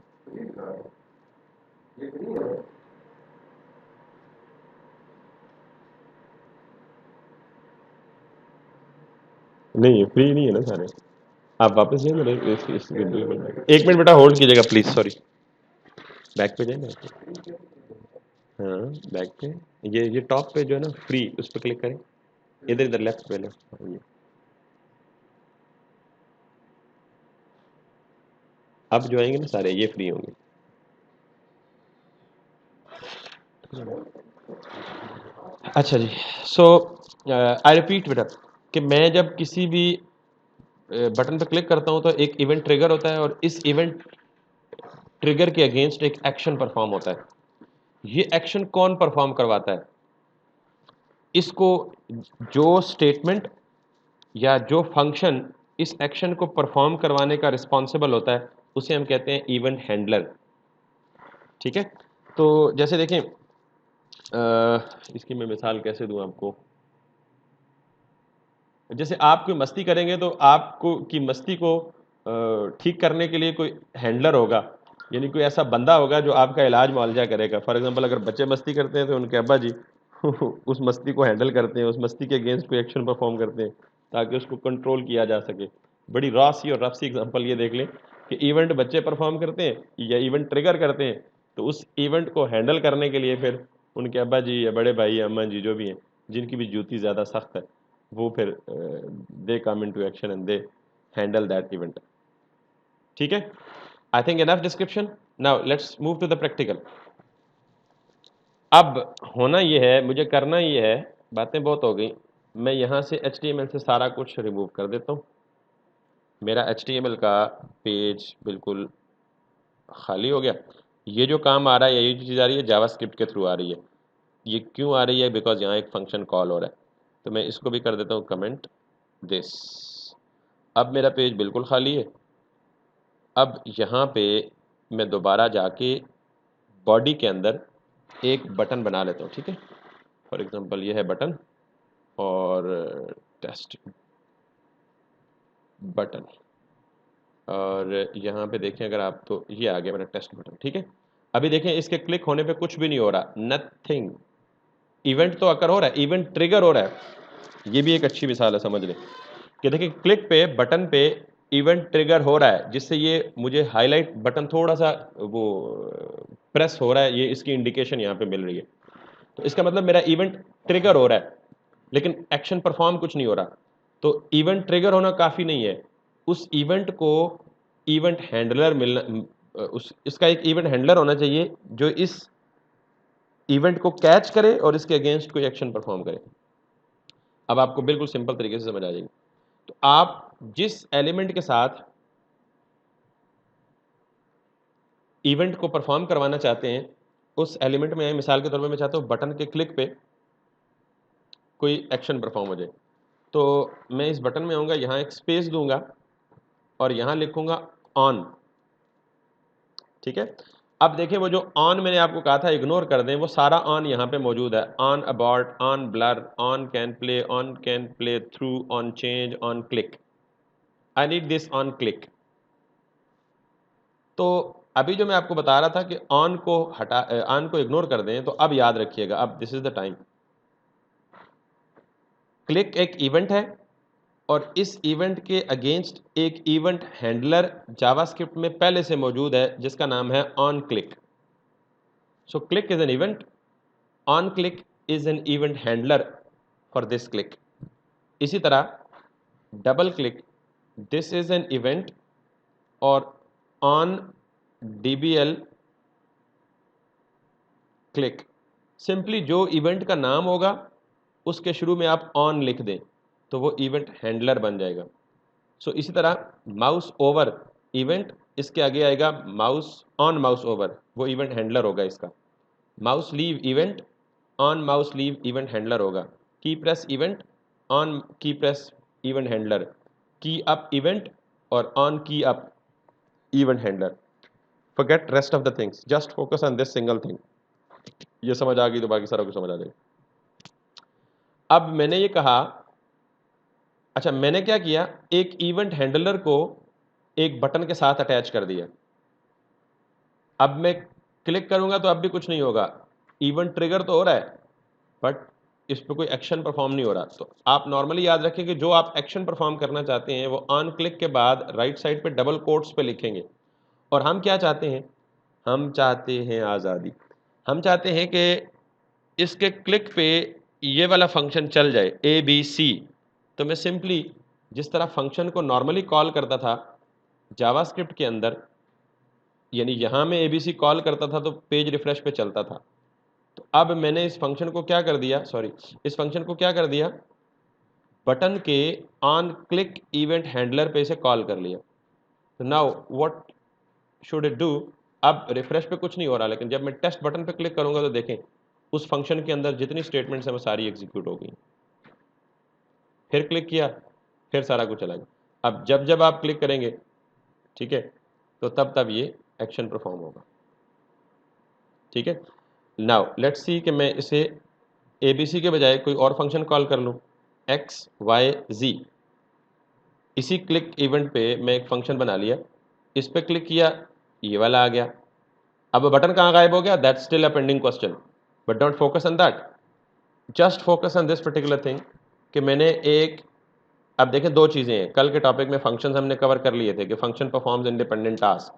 नहीं, फ्री नहीं है ना सारे। आप वापस जाए मेरे इस वीडियो में, एक मिनट बेटा होल्ड कीजिएगा प्लीज, सॉरी। बैक पे जाए ना। हाँ, बैक पे, ये टॉप पे जो है ना फ्री, उस पर क्लिक करें। इधर इधर लेफ्ट पे लेफ्ट, ये अब जो आएंगे ना सारे ये फ्री होंगे। अच्छा जी, सो आई रिपीट बेटा कि मैं जब किसी भी बटन पर क्लिक करता हूं तो एक इवेंट ट्रिगर होता है और इस इवेंट ट्रिगर के अगेंस्ट एक एक्शन परफॉर्म होता है। ये एक्शन कौन परफॉर्म करवाता है? इसको जो स्टेटमेंट या जो फंक्शन इस एक्शन को परफॉर्म करवाने का रिस्पॉन्सिबल होता है उसे हम कहते हैं इवेंट हैंडलर। ठीक है, तो जैसे देखें इसकी मैं मिसाल कैसे दूं आपको। जैसे आप कोई मस्ती करेंगे तो आपको की मस्ती को ठीक करने के लिए कोई हैंडलर होगा, यानी कोई ऐसा बंदा होगा जो आपका इलाज मुआवजा करेगा। फॉर एग्जांपल अगर बच्चे मस्ती करते हैं तो उनके अब्बा जी उस मस्ती को हैंडल करते हैं, उस मस्ती के अगेंस्ट कोई एक्शन परफॉर्म करते हैं ताकि उसको कंट्रोल किया जा सके। बड़ी रॉ सी और रफ सी एग्जांपल ये देख लें कि इवेंट बच्चे परफॉर्म करते हैं या इवेंट ट्रिगर करते हैं, तो उस इवेंट को हैंडल करने के लिए फिर उनके अब्बा जी या बड़े भाई या अम्मा जी जो भी हैं, जिनकी भी जूती ज़्यादा सख्त है, वो फिर they come into action and they handle that event. ठीक है, I think enough description, now let's move to the practical. अब होना ये है, मुझे करना ये है, बातें बहुत हो गई, मैं यहाँ से HTML से सारा कुछ रिमूव कर देता हूँ। मेरा HTML का पेज बिल्कुल खाली हो गया। ये जो काम आ रहा है, यही चीज़ आ रही है जावास्क्रिप्ट के थ्रू आ रही है। ये क्यों आ रही है? बिकॉज यहाँ एक फंक्शन कॉल हो रहा है। तो मैं इसको भी कर देता हूँ कमेंट दिस। अब मेरा पेज बिल्कुल खाली है। अब यहाँ पे मैं दोबारा जाके बॉडी के अंदर एक बटन बना लेता हूँ। ठीक है, फॉर एग्जांपल ये है बटन और टेस्ट बटन, और यहाँ पे देखें अगर आप तो ये आ गया मेरा टेस्ट बटन। ठीक है, अभी देखें इसके क्लिक होने पे कुछ भी नहीं हो रहा, नथिंग। इवेंट तो अकर हो रहा है, इवेंट ट्रिगर हो रहा है। ये भी एक अच्छी मिसाल है, समझ लें कि देखिए क्लिक पे बटन पे इवेंट ट्रिगर हो रहा है, जिससे ये मुझे हाईलाइट बटन थोड़ा सा वो प्रेस हो रहा है, ये इसकी इंडिकेशन यहाँ पे मिल रही है। तो इसका मतलब मेरा इवेंट ट्रिगर हो रहा है, लेकिन एक्शन परफॉर्म कुछ नहीं हो रहा। तो इवेंट ट्रिगर होना काफ़ी नहीं है, उस इवेंट को इवेंट हैंडलर मिलना, उस इसका एक इवेंट हैंडलर होना चाहिए जो इस इवेंट को कैच करे और इसके अगेंस्ट कोई एक्शन परफॉर्म करे। अब आपको बिल्कुल सिंपल तरीके से समझ आ जाएगी। तो आप जिस एलिमेंट के साथ इवेंट को परफॉर्म करवाना चाहते हैं, उस एलिमेंट में मिसाल के तौर पे मैं चाहता हूँ बटन के क्लिक पे कोई एक्शन परफॉर्म हो जाए। तो मैं इस बटन में आऊँगा, यहाँ एक स्पेस दूंगा और यहाँ लिखूंगा ऑन। ठीक है, अब देखिए वो जो ऑन मैंने आपको कहा था इग्नोर कर दें, वो सारा ऑन यहाँ पे मौजूद है। On about, on blur, on can play through, on change, on click. I need this on click. तो अभी जो मैं आपको बता रहा था कि ऑन को हटा, ऑन को इग्नोर कर दें, तो अब याद रखिएगा, अब this is the time. Click एक इवेंट है और इस इवेंट के अगेंस्ट एक इवेंट हैंडलर जावास्क्रिप्ट में पहले से मौजूद है जिसका नाम है on click. So click is an event, on click is an event handler for this click. इसी तरह double click, this is an event, और ऑन DBL क्लिक, सिंपली जो इवेंट का नाम होगा उसके शुरू में आप ऑन लिख दें तो वो इवेंट हैंडलर बन जाएगा। सो इसी तरह माउस ओवर इवेंट, इसके आगे आएगा माउस ऑन माउस ओवर, वो इवेंट हैंडलर होगा इसका। Mouse leave event, on mouse leave event handler होगा। की प्रेस इवेंट, ऑन की प्रेस इवेंट हैंडलर। की अप इवेंट और ऑन की up event handler. Forget rest of the things, just focus on this single thing. ये समझ आ गई तो बाकी सारा कुछ समझ आ जाएगा। अब मैंने ये कहा, अच्छा मैंने क्या किया, एक इवेंट हैंडलर को एक बटन के साथ अटैच कर दिया। अब मैं क्लिक करूंगा तो अब भी कुछ नहीं होगा, इवेंट ट्रिगर तो हो रहा है बट इस पर कोई एक्शन परफॉर्म नहीं हो रहा। तो आप नॉर्मली याद रखें कि जो आप एक्शन परफॉर्म करना चाहते हैं वो ऑन क्लिक के बाद राइट साइड पे डबल कोट्स पे लिखेंगे। और हम क्या चाहते हैं, हम चाहते हैं आज़ादी। हम चाहते हैं कि इसके क्लिक पे ये वाला फंक्शन चल जाए ए बी सी, तो मैं सिंपली जिस तरह फंक्शन को नॉर्मली कॉल करता था जावास्क्रिप्ट के अंदर, यानी यहाँ मैं ए बी सी कॉल करता था तो पेज रिफ्रेश पे चलता था, तो अब मैंने इस फंक्शन को क्या कर दिया, सॉरी, इस फंक्शन को क्या कर दिया, बटन के ऑन क्लिक इवेंट हैंडलर पे इसे कॉल कर लिया। तो now what should it do, अब रिफ्रेश पे कुछ नहीं हो रहा, लेकिन जब मैं टेस्ट बटन पे क्लिक करूंगा तो देखें उस फंक्शन के अंदर जितनी स्टेटमेंट्स हैं वो सारी एग्जीक्यूट हो गई। फिर क्लिक किया, फिर सारा कुछ चला गया। अब जब जब आप क्लिक करेंगे, ठीक है, तो तब तब ये एक्शन परफॉर्म होगा। ठीक है, नाउ लेट्स सी कि मैं इसे ए बी सी के बजाय कोई और फंक्शन कॉल कर लूँ, एक्स वाई जी। इसी क्लिक इवेंट पे मैं एक फंक्शन बना लिया, इस पे क्लिक किया, ये वाला आ गया। अब बटन कहाँ गायब हो गया, that's still a pending question, but don't focus on that, just focus on this particular thing कि मैंने एक, अब देखें दो चीज़ें हैं, कल के टॉपिक में फंक्शंस हमने कवर कर लिए थे कि फंक्शन परफॉर्म्स इंडिपेंडेंट टास्क,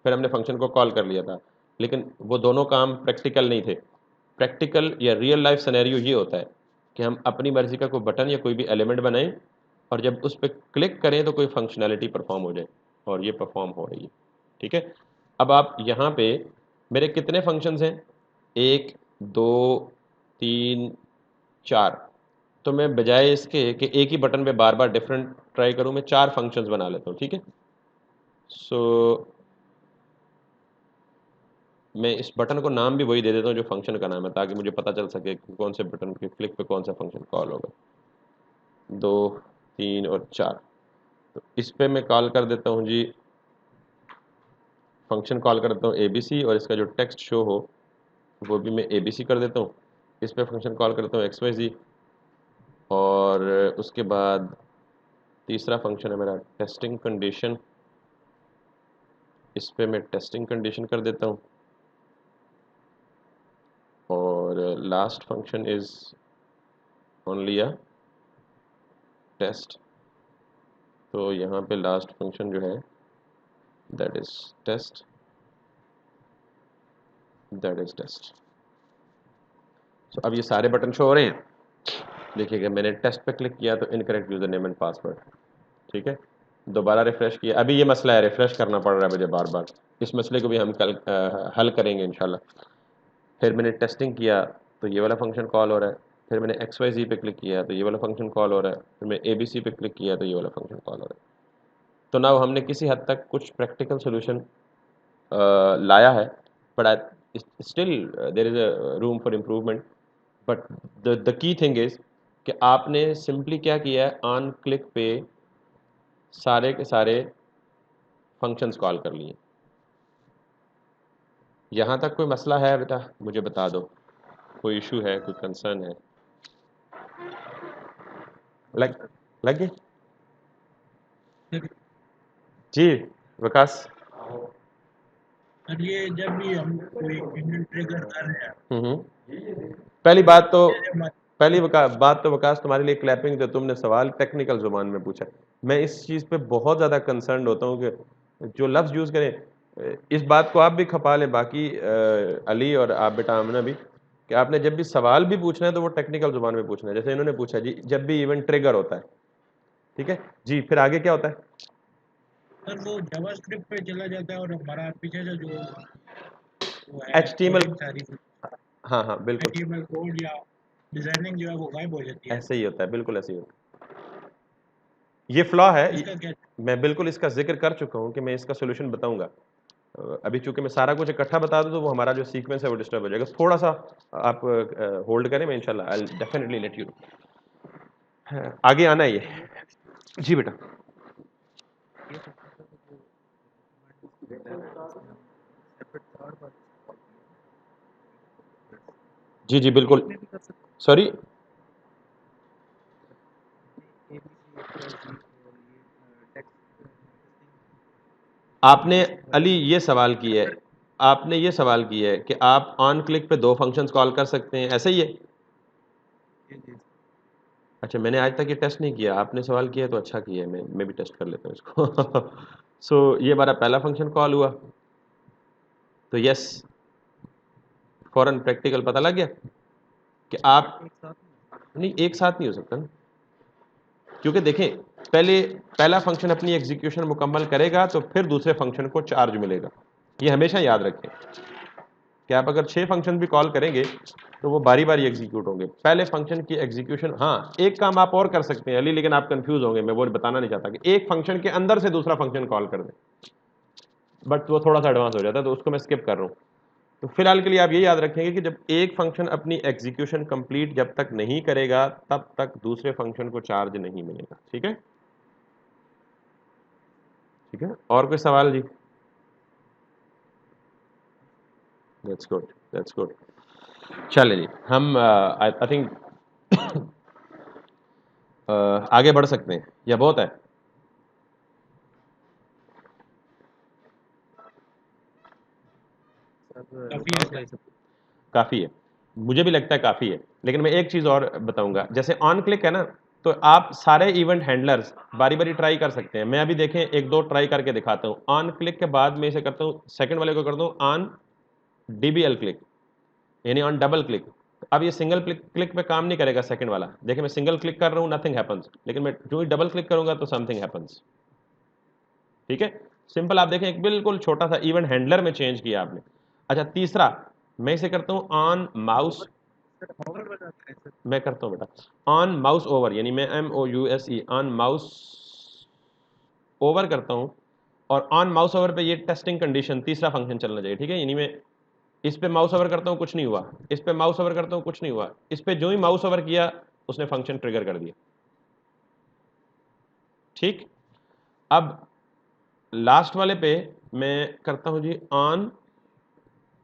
फिर हमने फंक्शन को कॉल कर लिया था, लेकिन वो दोनों काम प्रैक्टिकल नहीं थे। प्रैक्टिकल या रियल लाइफ सिनेरियो ये होता है कि हम अपनी मर्जी का कोई बटन या कोई भी एलिमेंट बनाएं और जब उस पर क्लिक करें तो कोई फंक्शनैलिटी परफॉर्म हो जाए, और ये परफॉर्म हो रही है। ठीक है, अब आप यहाँ पे मेरे कितने फंक्शंस हैं, एक, दो, तीन, चार, तो मैं बजाय इसके कि एक ही बटन पे बार बार डिफरेंट ट्राई करूं, मैं चार फंक्शंस बना लेता हूं। ठीक है, सो मैं इस बटन को नाम भी वही दे देता हूं जो फंक्शन का नाम है, ताकि मुझे पता चल सके कि कौन से बटन के क्लिक पे कौन सा फंक्शन कॉल होगा। दो, तीन और चार, तो इस पे मैं कॉल कर देता हूं जी, फंक्शन कॉल कर देता हूँ ए बी सी, और इसका जो टेक्स्ट शो हो वो भी मैं ए बी सी कर देता हूँ। इस पे फंक्शन कॉल करता हूँ एक्स वाई जी, और उसके बाद तीसरा फंक्शन है मेरा टेस्टिंग कंडीशन, इस पे मैं टेस्टिंग कंडीशन कर देता हूँ, और last function is only a test, तो यहाँ पे लास्ट फंक्शन जो है that is test, that is test. तो अब ये सारे बटन शो हो रहे हैं, देखिएगा मैंने टेस्ट पे क्लिक किया तो incorrect user name and password. ठीक है, दोबारा रिफ्रेश किया, अभी ये मसला है रिफ्रेश करना पड़ रहा है मुझे बार बार, इस मसले को भी हम कल हल करेंगे इंशाल्लाह। फिर मैंने टेस्टिंग किया तो ये वाला फंक्शन कॉल हो रहा है, फिर मैंने एक्स वाई जी पे क्लिक किया तो ये वाला फंक्शन कॉल हो रहा है, फिर मैं ए बी सी पे क्लिक किया तो ये वाला फंक्शन कॉल हो रहा है। तो नाउ हमने किसी हद तक कुछ प्रैक्टिकल सोल्यूशन लाया है, but still there is a room for improvement. But the key thing is कि आपने सिंपली क्या किया है, ऑन क्लिक पे सारे के सारे फंक्शंस कॉल कर लिए। यहाँ तक कोई मसला है बेटा, मुझे बता दो, कोई इशू है, कोई कंसर्न है? लग लग गई जी विकास? और ये जब भी हम कोई इवेंट ट्रिगर कर रहे हैं, पहली बात तो, जैसे मान- बात तो विकास तुम्हारे लिए क्लैपिंग, जो तुमने सवाल टेक्निकल जुबान में पूछा, मैं इस चीज़ पे बहुत ज़्यादा कंसर्न होता हूँ कि जो लफ्ज़ यूज़ करें, इस बात को आप भी खपा लें, बाकी अली और आप बेटा आमना भी, कि आपने जब भी सवाल भी पूछना है तो वो टेक्निकल जुबान में पूछना है। जैसे इन्होंने पूछा जी, जब भी इवेंट ट्रिगर होता है, ठीक है जी, फिर आगे क्या होता है? सर वो जावास्क्रिप्ट पे चला जाता है और हमारा पीछे से जो वो है HTML, कोडिंग सारी हाँ हाँ बिल्कुल, HTML कोड या डिजाइनिंग जो है वो गायब हो जाती है। ऐसे ही होता है, बिल्कुल ऐसे ही होता है। ये फ्लॉ है, इसका क्या? मैं बिल्कुल इसका जिक्र कर चुका हूँ कि मैं इसका सोल्यूशन बताऊंगा। अभी चूंकि मैं सारा कुछ इकट्ठा बता दूं तो वो हमारा जो सीक्वेंस है वो डिस्टर्ब हो जाएगा, थोड़ा सा आप होल्ड करें, मैं इंशाल्लाह I will definitely let you know. आगे आना है सर ये। वो जी बेटा। ये फंक्शन सर वो जो डॉक्यूमेंट बताया था जिसमें हम सेपरेट थर्ड बार कॉल किया जी जी एक बिल्कुल, में भी कर सकते सॉरी, हैं A B C X Y Z और ये टेक्स्ट टेस्टिंग आपने अली कंडीशन ये सवाल किया है, सेपरेट। आपने ये सवाल किया है कि आप ऑन क्लिक पे दो फंक्शंस कॉल कर सकते हैं, ऐसे ही है? जी जी। अच्छा, मैंने आज तक ये टेस्ट नहीं किया, आपने सवाल किया तो अच्छा किया है, मैं भी टेस्ट कर लेता हूँ इसको। सो ये हमारा पहला फंक्शन कॉल हुआ, तो यस, फौरन प्रैक्टिकल पता लग गया कि आप, एक साथ में नहीं, एक साथ नहीं हो सकता ना, क्योंकि देखें पहला फंक्शन अपनी एग्जीक्यूशन मुकम्मल करेगा तो फिर दूसरे फंक्शन को चार्ज मिलेगा। ये हमेशा याद रखें कि आप अगर 6 फंक्शन भी कॉल करेंगे तो वो बारी बारी एग्जीक्यूट होंगे। पहले फंक्शन की एग्जीक्यूशन, हाँ एक काम आप और कर सकते हैं अली, लेकिन आप कंफ्यूज होंगे, मैं वो बताना नहीं चाहता कि एक फंक्शन के अंदर से दूसरा फंक्शन कॉल कर दें, बट वो थोड़ा सा एडवांस हो जाता है तो उसको मैं स्किप कर रहा हूँ। तो फिलहाल के लिए आप ये याद रखेंगे कि जब एक फंक्शन अपनी एग्जीक्यूशन कंप्लीट जब तक नहीं करेगा तब तक दूसरे फंक्शन को चार्ज नहीं मिलेगा। ठीक है, ठीक है, और कोई सवाल जी? That's good, that's good. चलिए जी, हम आई थिंक आगे बढ़ सकते हैं या बहुत है? काफ़ी है, मुझे भी लगता है काफ़ी है, लेकिन मैं एक चीज़ और बताऊंगा। जैसे ऑन क्लिक है ना, तो आप सारे इवेंट हैंडलर्स बारी बारी ट्राई कर सकते हैं। मैं अभी देखें एक दो ट्राई करके दिखाता हूँ। ऑन क्लिक के बाद मैं इसे करता हूँ, सेकंड वाले को करता हूँ ऑन डीबीएल क्लिक, यानी ऑन डबल क्लिक। अब ये सिंगल क्लिक पे काम नहीं करेगा सेकंड वाला। देखिए मैं सिंगल क्लिक कर रहा हूँ, नथिंग हैपन्स, लेकिन मैं जो ही डबल क्लिक करूंगा तो समथिंग हैपन्स। ठीक है, सिंपल। आप देखें एक बिल्कुल छोटा सा इवेंट हैंडलर में चेंज किया आपने। अच्छा, तीसरा मैं इसे करता हूँ ऑन माउस, मैं करता हूँ बेटा ऑन माउस ओवर, यानी मैं MOUSE ऑन माउस ओवर करता हूँ, और ऑन माउस ओवर पे ये टेस्टिंग कंडीशन तीसरा फंक्शन चलना चाहिए। ठीक है, यानी मैं इस पे माउस ओवर करता हूँ कुछ नहीं हुआ, इस पे माउस ओवर करता हूँ कुछ नहीं हुआ, इस पे जो ही माउस ओवर किया उसने फंक्शन ट्रिगर कर दिया। ठीक, अब लास्ट वाले पे मैं करता हूँ जी ऑन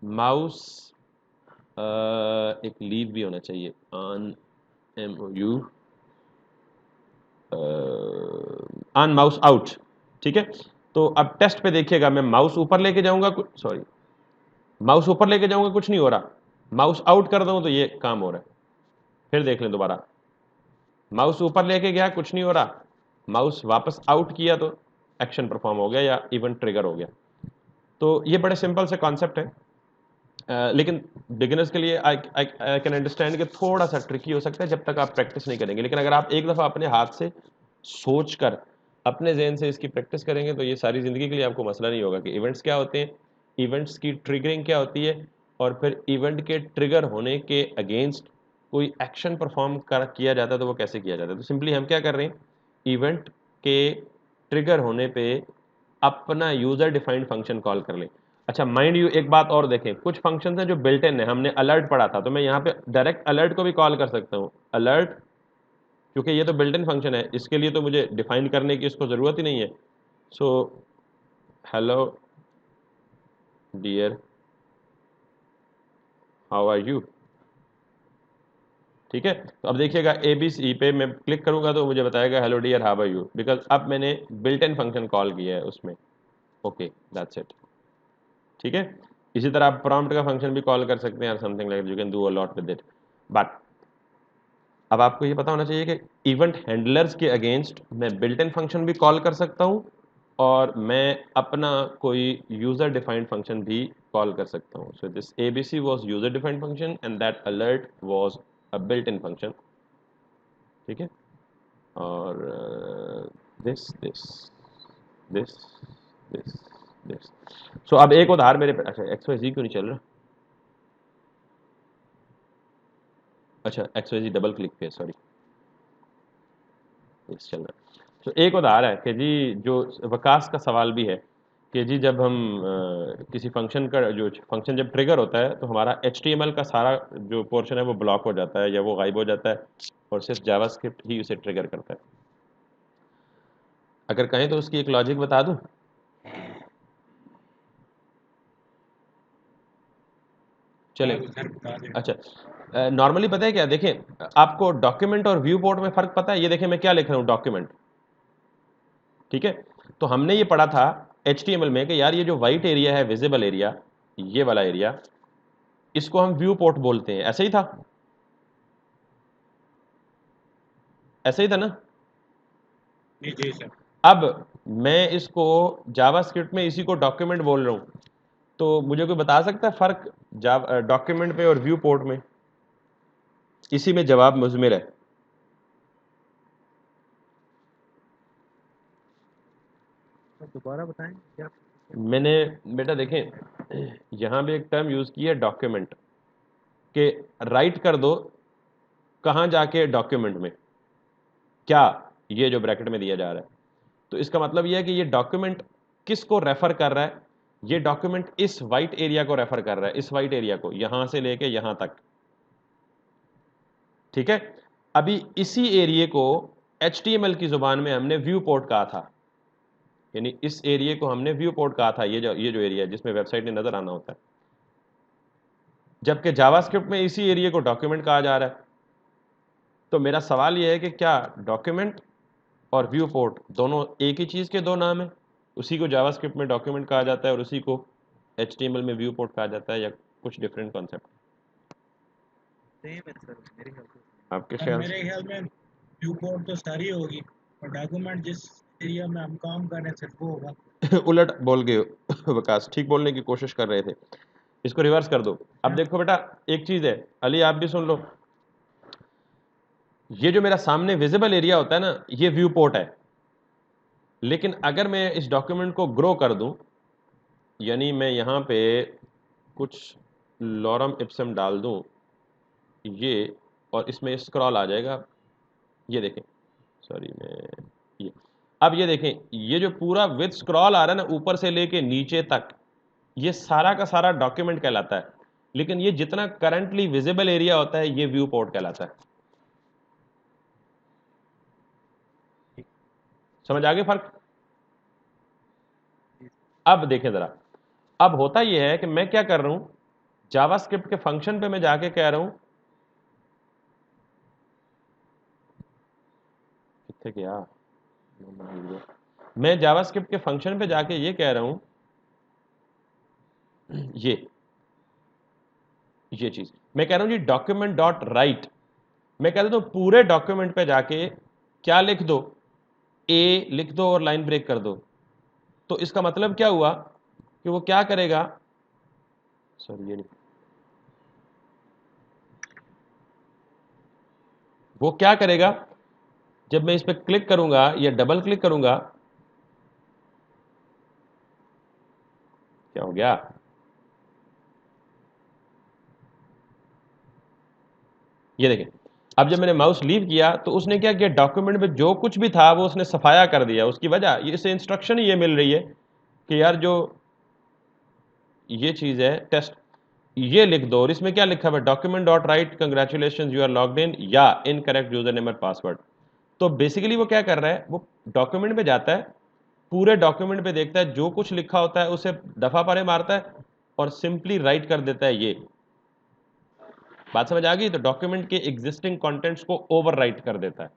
माउस, एक लीव भी होना चाहिए, on MOU on mouse out. ठीक है, तो अब टेस्ट पे देखिएगा, मैं माउस ऊपर लेके जाऊंगा, सॉरी माउस ऊपर लेके जाऊंगा कुछ नहीं हो रहा, माउस आउट कर दूं तो ये काम हो रहा है। फिर देख लें दोबारा, माउस ऊपर लेके गया कुछ नहीं हो रहा, माउस वापस आउट किया तो एक्शन परफॉर्म हो गया या इवेंट ट्रिगर हो गया। तो ये बड़े सिंपल से कॉन्सेप्ट है, लेकिन बिगिनर्स के लिए आई कैन अंडरस्टैंड कि थोड़ा सा ट्रिकी हो सकता है जब तक आप प्रैक्टिस नहीं करेंगे। लेकिन अगर आप एक दफ़ा अपने हाथ से सोच कर अपने जहन से इसकी प्रैक्टिस करेंगे तो ये सारी ज़िंदगी के लिए आपको मसला नहीं होगा कि इवेंट्स क्या होते हैं, इवेंट्स की ट्रिगरिंग क्या होती है, और फिर इवेंट के ट्रिगर होने के अगेंस्ट कोई एक्शन परफॉर्म किया जाता है तो वो कैसे किया जाता है। तो सिंपली हम क्या कर रहे हैं, इवेंट के ट्रिगर होने पे अपना यूज़र डिफाइंड फंक्शन कॉल कर लें। अच्छा, माइंड यू एक बात और देखें, कुछ फंक्शंस हैं जो बिल्ट इन है, हमने अलर्ट पढ़ा था, तो मैं यहाँ पे डायरेक्ट अलर्ट को भी कॉल कर सकता हूँ, अलर्ट, क्योंकि ये तो बिल्ट इन फंक्शन है, इसके लिए तो मुझे डिफाइन करने की इसको ज़रूरत ही नहीं है। So hello dear how are you. ठीक है, तो अब देखिएगा ABC पे मैं क्लिक करूंगा तो मुझे बताएगा hello dear how are you, because अब मैंने बिल्ट इन फंक्शन कॉल किया है उसमें। Okay, that's it. ठीक है, इसी तरह आप प्रॉम्प्ट का फंक्शन भी कॉल कर सकते हैं, something like you can do a lot with it. But अब आपको ये पता होना चाहिए कि इवेंट हैंडलर्स के अगेंस्ट मैं बिल्ट इन फंक्शन भी कॉल कर सकता हूँ, और मैं अपना कोई यूजर डिफाइंड फंक्शन भी कॉल कर सकता हूँ। So this ABC was user defined function and that alert was a built in function. ठीक है, और this this this this this. सो अब एक उदाहरण मेरे पे, अच्छा XYZ क्यों नहीं चल रहा, अच्छा XYZ डबल क्लिक पे, सॉरी चल रहा है। तो एक उदाहरण है कि जी जो वकास का सवाल भी है कि जी जब हम किसी फंक्शन का जो फंक्शन जब ट्रिगर होता है तो हमारा HTML का सारा जो पोर्शन है वो ब्लॉक हो जाता है या वो गायब हो जाता है, और सिर्फ जावास्क्रिप्ट ही उसे ट्रिगर करता है। अगर कहें तो उसकी एक लॉजिक बता दूं। चले, अच्छा नॉर्मली पता है क्या, देखें आपको डॉक्यूमेंट और व्यू पोर्ट में फ़र्क पता है। ये देखें मैं क्या लिख रहा हूँ, डॉक्यूमेंट। ठीक है, तो हमने ये पढ़ा था HTML में कि यार ये जो वाइट एरिया है, विजिबल एरिया, ये वाला एरिया, इसको हम व्यू पोर्ट बोलते हैं, ऐसे ही था, ऐसे ही था ना। जी सर। अब मैं इसको जावास्क्रिप्ट में इसी को डॉक्यूमेंट बोल रहा हूँ, तो मुझे कोई बता सकता है फ़र्क डॉक्यूमेंट पे और व्यू पोर्ट में? इसी में जवाब मुज़मिर है। दोबारा बताएं क्या? मैंने बेटा देखें यहाँ भी एक टर्म यूज़ की है डॉक्यूमेंट के, राइट कर दो कहाँ जाके डॉक्यूमेंट में, क्या ये जो ब्रैकेट में दिया जा रहा है, तो इसका मतलब ये है कि ये डॉक्यूमेंट किस को रेफर कर रहा है, ये डॉक्यूमेंट इस वाइट एरिया को रेफर कर रहा है, इस वाइट एरिया को, यहां से लेके यहां तक, ठीक है। अभी इसी एरिया को HTML की जुबान में हमने व्यू पोर्ट कहा था, यानी इस एरिया को हमने व्यू पोर्ट कहा था, ये जो एरिया है जिसमें वेबसाइट में नजर आना होता है, जबकि जावास्क्रिप्ट में इसी एरिया को डॉक्यूमेंट कहा जा रहा है। तो मेरा सवाल यह है कि क्या डॉक्यूमेंट और व्यू पोर्ट दोनों एक ही चीज़ के दो नाम है, उसी को जावास्क्रिप्ट में डॉक्यूमेंट कहा जाता है और उसी को HTML में व्यू पोर्ट कहा जाता है, या कुछ डिफरेंट कॉन्सेप्ट? सेम है सर, मेरे ख्याल से आपके सर ख्याल मेरे ख्याल में व्यू पोर्ट तो सारी होगी और डॉक्यूमेंट जिस एरिया में हम काम कर रहे हैं सिर्फ वो होगा। से उलट बोल गए हो विकास, ठीक बोलने की कोशिश कर रहे थे, इसको रिवर्स कर दो। अब देखो बेटा एक चीज़ है, अली आप भी सुन लो, ये जो मेरा सामने विजिबल एरिया होता है ना, ये व्यू पोर्ट है, लेकिन अगर मैं इस डॉक्यूमेंट को ग्रो कर दूं, यानी मैं यहाँ पे कुछ लॉरम इप्सम डाल दूं ये, और इसमें स्क्रॉल आ जाएगा, ये देखें, सॉरी मैं ये, अब ये देखें, ये जो पूरा विद स्क्रॉल आ रहा है ना ऊपर से लेके नीचे तक, ये सारा का सारा डॉक्यूमेंट कहलाता है, लेकिन ये जितना करंटली विजिबल एरिया होता है ये व्यू पोर्ट कहलाता है। समझ आ गए फर्क? अब देखें जरा, अब होता यह है कि मैं क्या कर रहा हूं, जावास्क्रिप्ट के फंक्शन पे मैं जाके कह रहा हूं, कितने गया, मैं जावास्क्रिप्ट के फंक्शन पे जाके ये कह रहा हूं, ये चीज मैं कह रहा हूं जी डॉक्यूमेंट डॉट राइट, मैं कह देता हूं पूरे डॉक्यूमेंट पे जाके क्या लिख दो, ए लिख दो और लाइन ब्रेक कर दो। तो इसका मतलब क्या हुआ कि वो क्या करेगा, सॉरी ये नहीं, वो क्या करेगा जब मैं इस पर क्लिक करूंगा या डबल क्लिक करूंगा, क्या हो गया, ये देखें, अब जब मैंने माउस लीव किया तो उसने क्या किया, डॉक्यूमेंट में जो कुछ भी था वो उसने सफाया कर दिया। उसकी वजह इसे इंस्ट्रक्शन ये मिल रही है कि यार जो ये चीज़ है टेस्ट, ये लिख दो, और इसमें क्या लिखा हुआ है, document dot write congratulation you are logged in, या इनकरेक्ट यूजर नेम और पासवर्ड। तो बेसिकली वो क्या कर रहा है, वो डॉक्यूमेंट पे जाता है, पूरे डॉक्यूमेंट पे देखता है, जो कुछ लिखा होता है उसे दफा पारे मारता है और सिंपली राइट कर देता है। ये बात समझ आ गई? तो डॉक्यूमेंट के एग्जिस्टिंग कंटेंट्स को ओवरराइट कर देता है।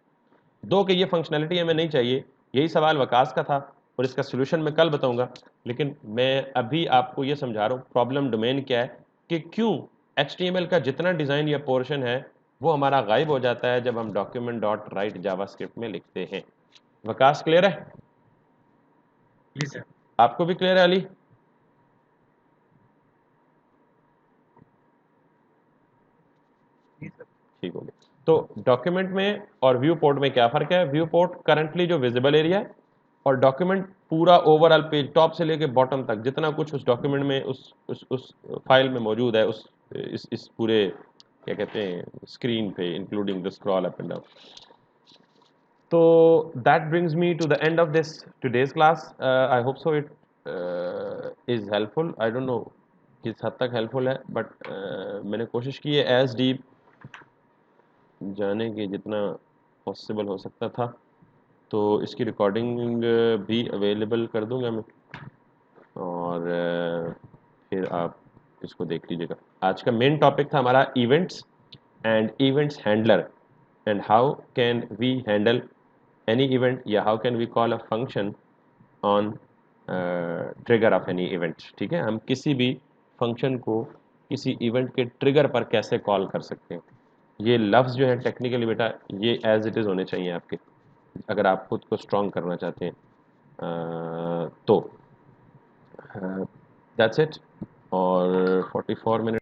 दो कि ये फंक्शनैलिटी हमें नहीं चाहिए, यही सवाल वकास का था और इसका सोल्यूशन मैं कल बताऊंगा, लेकिन मैं अभी आपको ये समझा रहा हूँ प्रॉब्लम डोमेन क्या है, कि क्यों HTML का जितना डिज़ाइन या पोर्शन है वो हमारा गायब हो जाता है जब हम डॉक्यूमेंट डॉट राइट जावास्क्रिप्ट में लिखते हैं। वकास क्लियर है? जी सर। आपको भी क्लियर है अली? जी सर। ठीक हो गया। तो डॉक्यूमेंट में और व्यू पोर्ट में क्या फ़र्क है? व्यू पोर्ट करंटली जो विजिबल एरिया है, और डॉक्यूमेंट पूरा ओवरऑल पेज टॉप से लेके बॉटम तक जितना कुछ उस डॉक्यूमेंट में उस फाइल में मौजूद है, उस इस पूरे क्या कहते हैं स्क्रीन पे, including the scroll up and down. तो that brings me to the end of this today's class. I hope so it is helpful. I don't know किस हद तक हेल्पफुल है, बट मैंने कोशिश की है एज डीप जाने की जितना पॉसिबल हो सकता था। तो इसकी रिकॉर्डिंग भी अवेलेबल कर दूंगा मैं, और फिर आप इसको देख लीजिएगा। आज का मेन टॉपिक था हमारा events and events handler, and how can we handle any event, या how can we call a function on trigger of any event. ठीक है, हम किसी भी फंक्शन को किसी इवेंट के ट्रिगर पर कैसे कॉल कर सकते हैं। ये लफ्ज़ जो है टेक्निकली बेटा ये एज इट इज़ होने चाहिए आपके, अगर आप खुद को स्ट्रॉन्ग करना चाहते हैं। तो दैट्स इट, और 44 मिनट